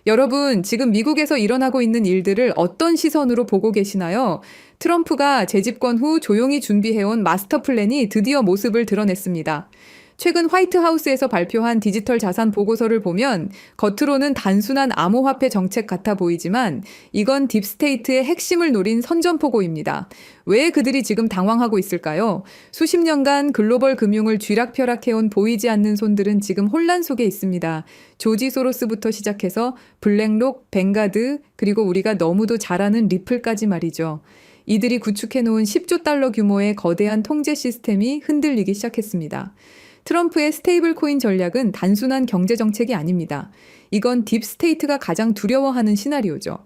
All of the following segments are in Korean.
여러분, 지금 미국에서 일어나고 있는 일들을 어떤 시선으로 보고 계시나요? 트럼프가 재집권 후 조용히 준비해온 마스터 플랜이 드디어 모습을 드러냈습니다. 최근 화이트하우스에서 발표한 디지털 자산 보고서를 보면 겉으로는 단순한 암호화폐 정책 같아 보이지만 이건 딥스테이트의 핵심을 노린 선전포고입니다. 왜 그들이 지금 당황하고 있을까요? 수십 년간 글로벌 금융을 쥐락펴락해온 보이지 않는 손들은 지금 혼란 속에 있습니다. 조지 소로스부터 시작해서 블랙록, 뱅가드, 그리고 우리가 너무도 잘 아는 리플까지 말이죠. 이들이 구축해놓은 10조 달러 규모의 거대한 통제 시스템이 흔들리기 시작했습니다. 트럼프의 스테이블 코인 전략은 단순한 경제 정책이 아닙니다. 이건 딥스테이트가 가장 두려워하는 시나리오죠.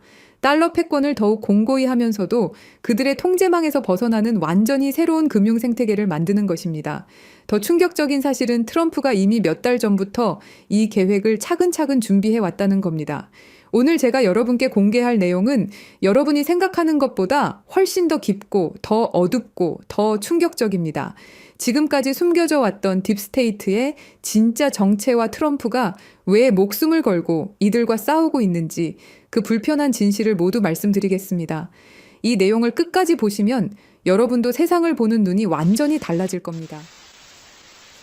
달러 패권을 더욱 공고히 하면서도 그들의 통제망에서 벗어나는 완전히 새로운 금융 생태계를 만드는 것입니다. 더 충격적인 사실은 트럼프가 이미 몇 달 전부터 이 계획을 차근차근 준비해 왔다는 겁니다. 오늘 제가 여러분께 공개할 내용은 여러분이 생각하는 것보다 훨씬 더 깊고 더 어둡고 더 충격적입니다. 지금까지 숨겨져 왔던 딥스테이트의 진짜 정체와 트럼프가 왜 목숨을 걸고 이들과 싸우고 있는지 그 불편한 진실을 모두 말씀드리겠습니다. 이 내용을 끝까지 보시면 여러분도 세상을 보는 눈이 완전히 달라질 겁니다.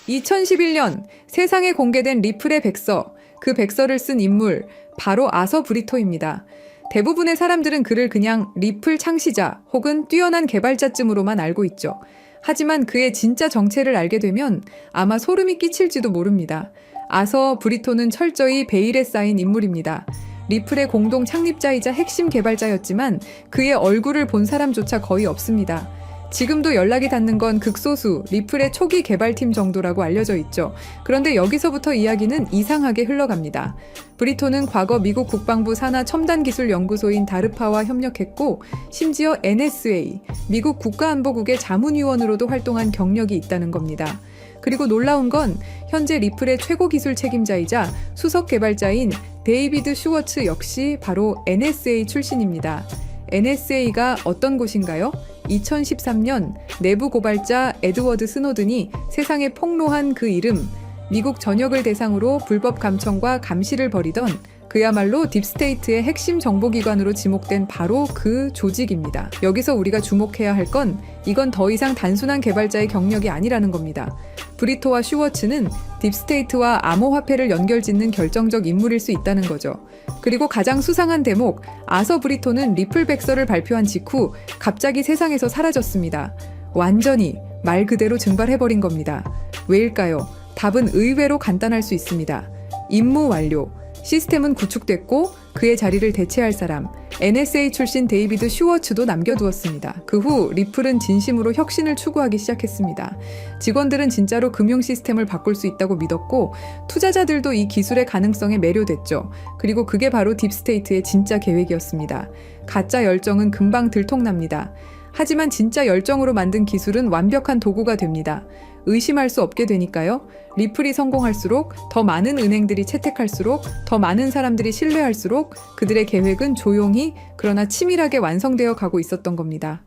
2011년 세상에 공개된 리플의 백서, 그 백서를 쓴 인물 바로 아서 브리토입니다. 대부분의 사람들은 그를 그냥 리플 창시자 혹은 뛰어난 개발자쯤으로만 알고 있죠. 하지만 그의 진짜 정체를 알게 되면 아마 소름이 끼칠지도 모릅니다. 아서 브리토는 철저히 베일에 쌓인 인물입니다. 리플의 공동 창립자이자 핵심 개발자였지만 그의 얼굴을 본 사람조차 거의 없습니다. 지금도 연락이 닿는 건 극소수 리플의 초기 개발팀 정도라고 알려져 있죠. 그런데 여기서부터 이야기는 이상하게 흘러갑니다. 브리토는 과거 미국 국방부 산하 첨단기술연구소인 다르파와 협력했고 심지어 NSA, 미국 국가안보국의 자문위원으로도 활동한 경력이 있다는 겁니다. 그리고 놀라운 건 현재 리플의 최고 기술 책임자이자 수석 개발자인 데이비드 슈워츠 역시 바로 NSA 출신입니다. NSA가 어떤 곳인가요? 2013년 내부 고발자 에드워드 스노든이 세상에 폭로한 그 이름, 미국 전역을 대상으로 불법 감청과 감시를 벌이던 그야말로 딥스테이트의 핵심 정보기관으로 지목된 바로 그 조직입니다. 여기서 우리가 주목해야 할 건 이건 더 이상 단순한 개발자의 경력이 아니라는 겁니다. 브리토와 슈워츠는 딥스테이트와 암호화폐를 연결짓는 결정적 인물일 수 있다는 거죠. 그리고 가장 수상한 대목, 아서 브리토는 리플 백서를 발표한 직후 갑자기 세상에서 사라졌습니다. 완전히 말 그대로 증발해버린 겁니다. 왜일까요? 답은 의외로 간단할 수 있습니다. 임무 완료. 시스템은 구축됐고 그의 자리를 대체할 사람, NSA 출신 데이비드 슈워츠도 남겨두었습니다. 그 후 리플은 진심으로 혁신을 추구하기 시작했습니다. 직원들은 진짜로 금융 시스템을 바꿀 수 있다고 믿었고 투자자들도 이 기술의 가능성에 매료됐죠. 그리고 그게 바로 딥스테이트의 진짜 계획이었습니다. 가짜 열정은 금방 들통납니다. 하지만 진짜 열정으로 만든 기술은 완벽한 도구가 됩니다. 의심할 수 없게 되니까요. 리플이 성공할수록 더 많은 은행들이 채택할수록 더 많은 사람들이 신뢰할수록 그들의 계획은 조용히 그러나 치밀하게 완성되어 가고 있었던 겁니다.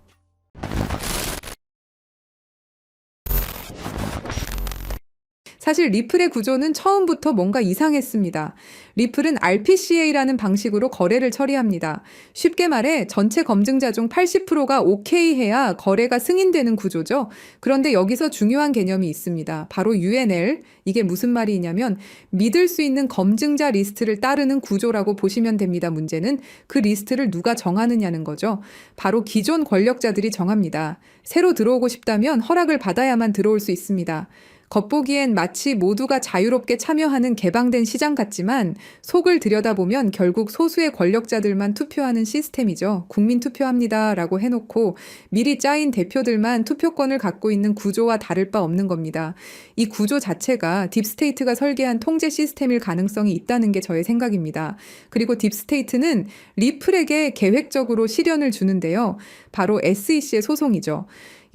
사실 리플의 구조는 처음부터 뭔가 이상했습니다. 리플은 RPCA라는 방식으로 거래를 처리합니다. 쉽게 말해 전체 검증자 중 80%가 오케이 해야 거래가 승인되는 구조죠. 그런데 여기서 중요한 개념이 있습니다. 바로 UNL. 이게 무슨 말이냐면 믿을 수 있는 검증자 리스트를 따르는 구조라고 보시면 됩니다. 문제는 그 리스트를 누가 정하느냐는 거죠. 바로 기존 권력자들이 정합니다. 새로 들어오고 싶다면 허락을 받아야만 들어올 수 있습니다. 겉보기엔 마치 모두가 자유롭게 참여하는 개방된 시장 같지만 속을 들여다보면 결국 소수의 권력자들만 투표하는 시스템이죠. 국민 투표합니다 라고 해놓고 미리 짜인 대표들만 투표권을 갖고 있는 구조와 다를 바 없는 겁니다. 이 구조 자체가 딥스테이트가 설계한 통제 시스템일 가능성이 있다는 게 저의 생각입니다. 그리고 딥스테이트는 리플에게 계획적으로 시련을 주는데요. 바로 SEC의 소송이죠.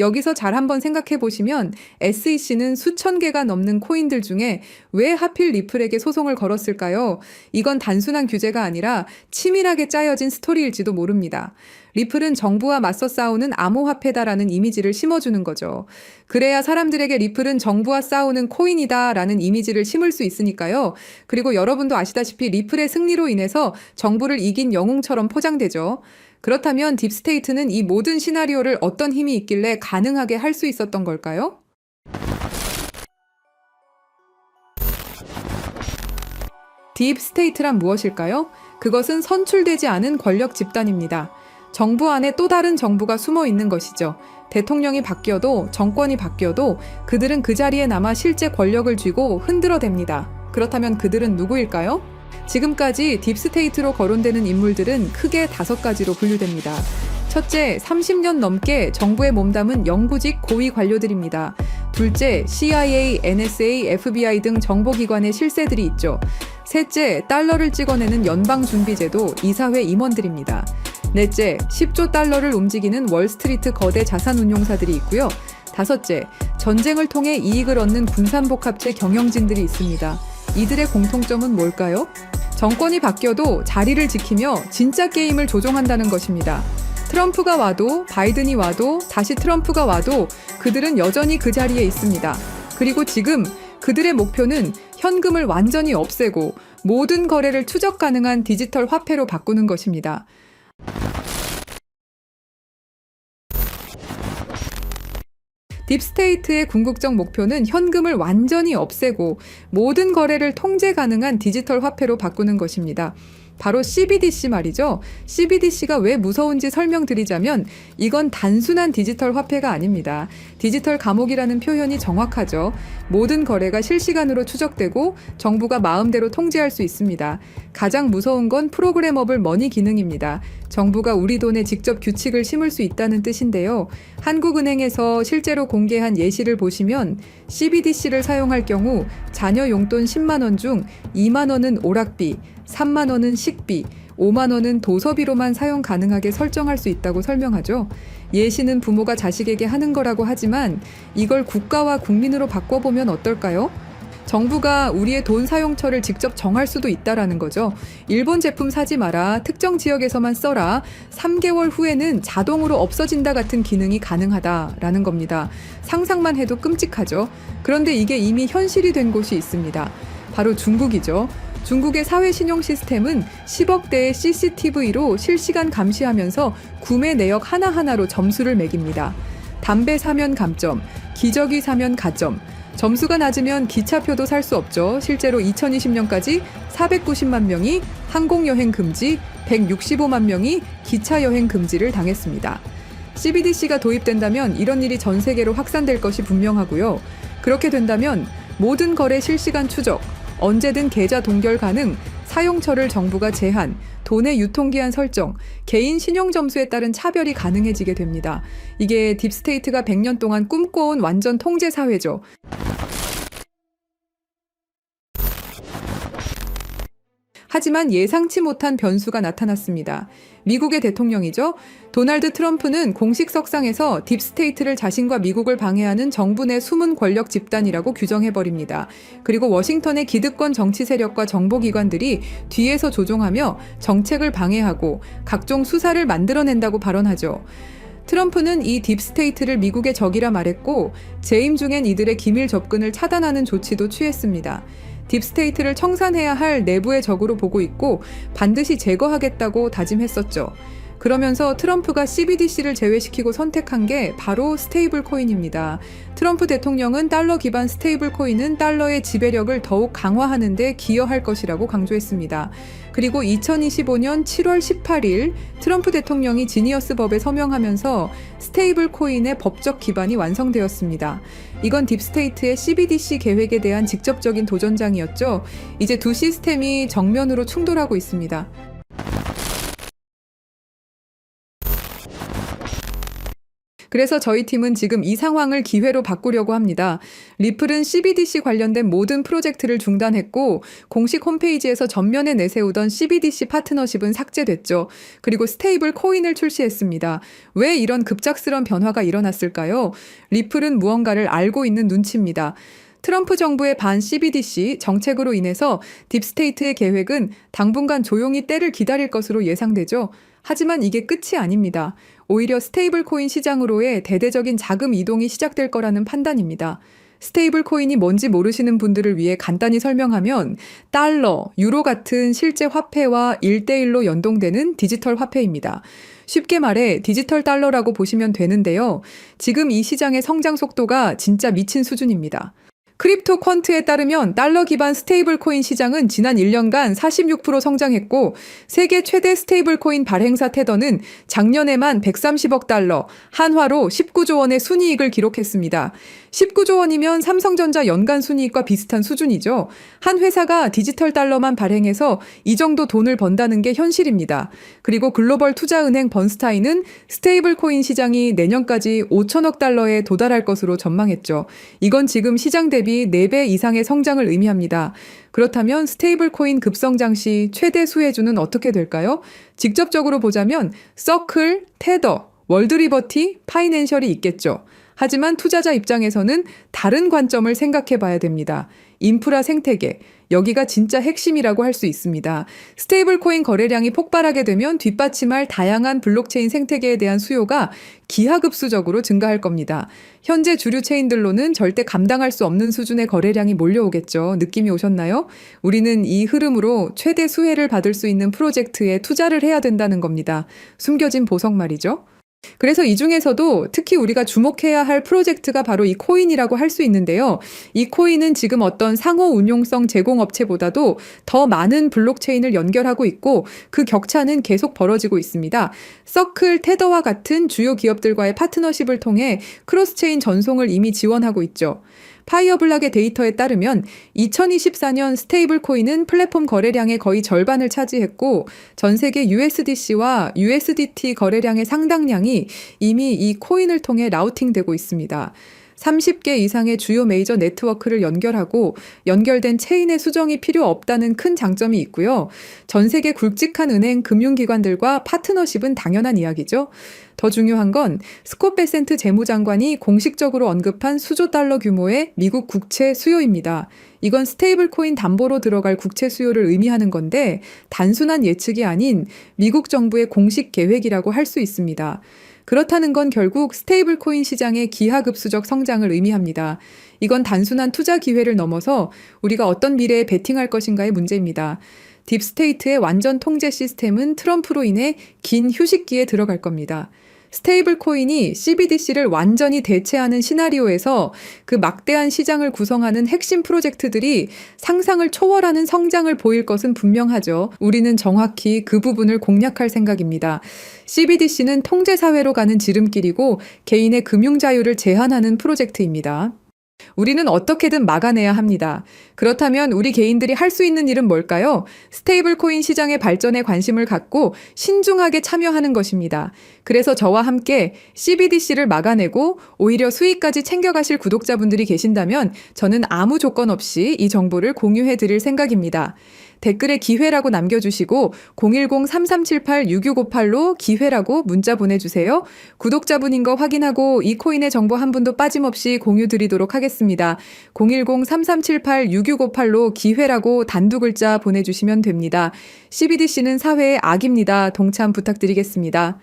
여기서 잘 한번 생각해 보시면 SEC는 수천 개가 넘는 코인들 중에 왜 하필 리플에게 소송을 걸었을까요? 이건 단순한 규제가 아니라 치밀하게 짜여진 스토리일지도 모릅니다. 리플은 정부와 맞서 싸우는 암호화폐다라는 이미지를 심어주는 거죠. 그래야 사람들에게 리플은 정부와 싸우는 코인이다라는 이미지를 심을 수 있으니까요. 그리고 여러분도 아시다시피 리플의 승리로 인해서 정부를 이긴 영웅처럼 포장되죠. 그렇다면 딥스테이트는 이 모든 시나리오를 어떤 힘이 있길래 가능하게 할 수 있었던 걸까요? 딥스테이트란 무엇일까요? 그것은 선출되지 않은 권력 집단입니다. 정부 안에 또 다른 정부가 숨어 있는 것이죠. 대통령이 바뀌어도 정권이 바뀌어도 그들은 그 자리에 남아 실제 권력을 쥐고 흔들어댑니다. 그렇다면 그들은 누구일까요? 지금까지 딥스테이트로 거론되는 인물들은 크게 5가지로 분류됩니다. 첫째, 30년 넘게 정부에 몸담은 영구직 고위 관료들입니다. 둘째, CIA, NSA, FBI 등 정보기관의 실세들이 있죠. 셋째, 달러를 찍어내는 연방준비제도 이사회 임원들입니다. 넷째, 10조 달러를 움직이는 월스트리트 거대 자산운용사들이 있고요. 다섯째, 전쟁을 통해 이익을 얻는 군산복합체 경영진들이 있습니다. 이들의 공통점은 뭘까요? 정권이 바뀌어도 자리를 지키며 진짜 게임을 조종한다는 것입니다. 트럼프가 와도 바이든이 와도 다시 트럼프가 와도 그들은 여전히 그 자리에 있습니다. 그리고 지금 그들의 목표는 현금을 완전히 없애고 모든 거래를 추적 가능한 디지털 화폐로 바꾸는 것입니다. 딥스테이트의 궁극적 목표는 현금을 완전히 없애고 모든 거래를 통제 가능한 디지털 화폐로 바꾸는 것입니다. 바로 CBDC 말이죠. CBDC가 왜 무서운지 설명드리자면 이건 단순한 디지털 화폐가 아닙니다. 디지털 감옥이라는 표현이 정확하죠. 모든 거래가 실시간으로 추적되고 정부가 마음대로 통제할 수 있습니다. 가장 무서운 건 프로그래머블 머니 기능입니다. 정부가 우리 돈에 직접 규칙을 심을 수 있다는 뜻인데요. 한국은행에서 실제로 공개한 예시를 보시면 CBDC를 사용할 경우 자녀 용돈 10만 원 중 2만 원은 오락비, 3만 원은 식비, 5만 원은 도서비로만 사용 가능하게 설정할 수 있다고 설명하죠. 예시는 부모가 자식에게 하는 거라고 하지만 이걸 국가와 국민으로 바꿔보면 어떨까요? 정부가 우리의 돈 사용처를 직접 정할 수도 있다라는 거죠. 일본 제품 사지 마라, 특정 지역에서만 써라, 3개월 후에는 자동으로 없어진다 같은 기능이 가능하다라는 겁니다. 상상만 해도 끔찍하죠. 그런데 이게 이미 현실이 된 곳이 있습니다. 바로 중국이죠. 중국의 사회 신용 시스템은 10억 대의 CCTV로 실시간 감시하면서 구매 내역 하나하나로 점수를 매깁니다. 담배 사면 감점, 기저귀 사면 가점, 점수가 낮으면 기차표도 살 수 없죠. 실제로 2020년까지 490만 명이 항공여행 금지, 165만 명이 기차여행 금지를 당했습니다. CBDC가 도입된다면 이런 일이 전 세계로 확산될 것이 분명하고요. 그렇게 된다면 모든 거래 실시간 추적, 언제든 계좌 동결 가능, 사용처를 정부가 제한, 돈의 유통기한 설정, 개인 신용점수에 따른 차별이 가능해지게 됩니다. 이게 딥스테이트가 100년 동안 꿈꿔온 완전 통제 사회죠. 하지만 예상치 못한 변수가 나타났습니다. 미국의 대통령이죠. 도널드 트럼프는 공식 석상에서 딥스테이트를 자신과 미국을 방해하는 정부 내 숨은 권력 집단이라고 규정해버립니다. 그리고 워싱턴의 기득권 정치 세력과 정보기관들이 뒤에서 조종하며 정책을 방해하고 각종 수사를 만들어낸다고 발언하죠. 트럼프는 이 딥스테이트를 미국의 적이라 말했고 재임 중엔 이들의 기밀 접근을 차단하는 조치도 취했습니다. 딥스테이트를 청산해야 할 내부의 적으로 보고 있고 반드시 제거하겠다고 다짐했었죠. 그러면서 트럼프가 CBDC를 제외시키고 선택한 게 바로 스테이블 코인입니다. 트럼프 대통령은 달러 기반 스테이블 코인은 달러의 지배력을 더욱 강화하는 데 기여할 것이라고 강조했습니다. 그리고 2025년 7월 18일 트럼프 대통령이 지니어스 법에 서명하면서 스테이블 코인의 법적 기반이 완성되었습니다. 이건 딥스테이트의 CBDC 계획에 대한 직접적인 도전장이었죠. 이제 두 시스템이 정면으로 충돌하고 있습니다. 그래서 저희 팀은 지금 이 상황을 기회로 바꾸려고 합니다. 리플은 CBDC 관련된 모든 프로젝트를 중단했고 공식 홈페이지에서 전면에 내세우던 CBDC 파트너십은 삭제됐죠. 그리고 스테이블 코인을 출시했습니다. 왜 이런 급작스런 변화가 일어났을까요? 리플은 무언가를 알고 있는 눈치입니다. 트럼프 정부의 반 CBDC 정책으로 인해서 딥스테이트의 계획은 당분간 조용히 때를 기다릴 것으로 예상되죠. 하지만 이게 끝이 아닙니다. 오히려 스테이블 코인 시장으로의 대대적인 자금 이동이 시작될 거라는 판단입니다. 스테이블 코인이 뭔지 모르시는 분들을 위해 간단히 설명하면 달러, 유로 같은 실제 화폐와 1대1로 연동되는 디지털 화폐입니다. 쉽게 말해 디지털 달러라고 보시면 되는데요. 지금 이 시장의 성장 속도가 진짜 미친 수준입니다. 크립토 퀀트에 따르면 달러 기반 스테이블 코인 시장은 지난 1년간 46% 성장했고 세계 최대 스테이블 코인 발행사 테더는 작년에만 130억 달러, 한화로 19조 원의 순이익을 기록했습니다. 19조 원이면 삼성전자 연간 순이익과 비슷한 수준이죠. 한 회사가 디지털 달러만 발행해서 이 정도 돈을 번다는 게 현실입니다. 그리고 글로벌 투자은행 번스타인은 스테이블 코인 시장이 내년까지 5천억 달러에 도달할 것으로 전망했죠. 이건 지금 시장 대비 4배 이상의 성장을 의미합니다. 그렇다면 스테이블 코인 급성장 시 최대 수혜주는 어떻게 될까요? 직접적으로 보자면 서클, 테더, 월드리버티, 파이낸셜이 있겠죠. 하지만 투자자 입장에서는 다른 관점을 생각해 봐야 됩니다. 인프라 생태계, 여기가 진짜 핵심이라고 할 수 있습니다. 스테이블 코인 거래량이 폭발하게 되면 뒷받침할 다양한 블록체인 생태계에 대한 수요가 기하급수적으로 증가할 겁니다. 현재 주류 체인들로는 절대 감당할 수 없는 수준의 거래량이 몰려오겠죠. 느낌이 오셨나요? 우리는 이 흐름으로 최대 수혜를 받을 수 있는 프로젝트에 투자를 해야 된다는 겁니다. 숨겨진 보석 말이죠. 그래서 이 중에서도 특히 우리가 주목해야 할 프로젝트가 바로 이 코인이라고 할 수 있는데요. 이 코인은 지금 어떤 상호 운용성 제공업체보다도 더 많은 블록체인을 연결하고 있고 그 격차는 계속 벌어지고 있습니다. 서클, 테더와 같은 주요 기업들과의 파트너십을 통해 크로스체인 전송을 이미 지원하고 있죠. 파이어블락의 데이터에 따르면 2024년 스테이블 코인은 플랫폼 거래량의 거의 절반을 차지했고 전 세계 USDC와 USDT 거래량의 상당량이 이미 이 코인을 통해 라우팅되고 있습니다. 30개 이상의 주요 메이저 네트워크를 연결하고 연결된 체인의 수정이 필요 없다는 큰 장점이 있고요. 전 세계 굵직한 은행, 금융기관들과 파트너십은 당연한 이야기죠. 더 중요한 건 스콧 베센트 재무장관이 공식적으로 언급한 수조 달러 규모의 미국 국채 수요입니다. 이건 스테이블 코인 담보로 들어갈 국채 수요를 의미하는 건데 단순한 예측이 아닌 미국 정부의 공식 계획이라고 할 수 있습니다. 그렇다는 건 결국 스테이블 코인 시장의 기하급수적 성장을 의미합니다. 이건 단순한 투자 기회를 넘어서 우리가 어떤 미래에 베팅할 것인가의 문제입니다. 딥스테이트의 완전 통제 시스템은 트럼프로 인해 긴 휴식기에 들어갈 겁니다. 스테이블 코인이 CBDC를 완전히 대체하는 시나리오에서 그 막대한 시장을 구성하는 핵심 프로젝트들이 상상을 초월하는 성장을 보일 것은 분명하죠. 우리는 정확히 그 부분을 공략할 생각입니다. CBDC는 통제사회로 가는 지름길이고 개인의 금융 자유를 제한하는 프로젝트입니다. 우리는 어떻게든 막아내야 합니다. 그렇다면 우리 개인들이 할 수 있는 일은 뭘까요? 스테이블 코인 시장의 발전에 관심을 갖고 신중하게 참여하는 것입니다. 그래서 저와 함께 CBDC를 막아내고 오히려 수익까지 챙겨가실 구독자분들이 계신다면 저는 아무 조건 없이 이 정보를 공유해 드릴 생각입니다. 댓글에 기회라고 남겨주시고 010-3378-6658로 기회라고 문자 보내주세요. 구독자분인 거 확인하고 이 코인의 정보 한 분도 빠짐없이 공유 드리도록 하겠습니다. 010-3378-6658로 기회라고 단두 글자 보내주시면 됩니다. CBDC는 사회의 악입니다. 동참 부탁드리겠습니다.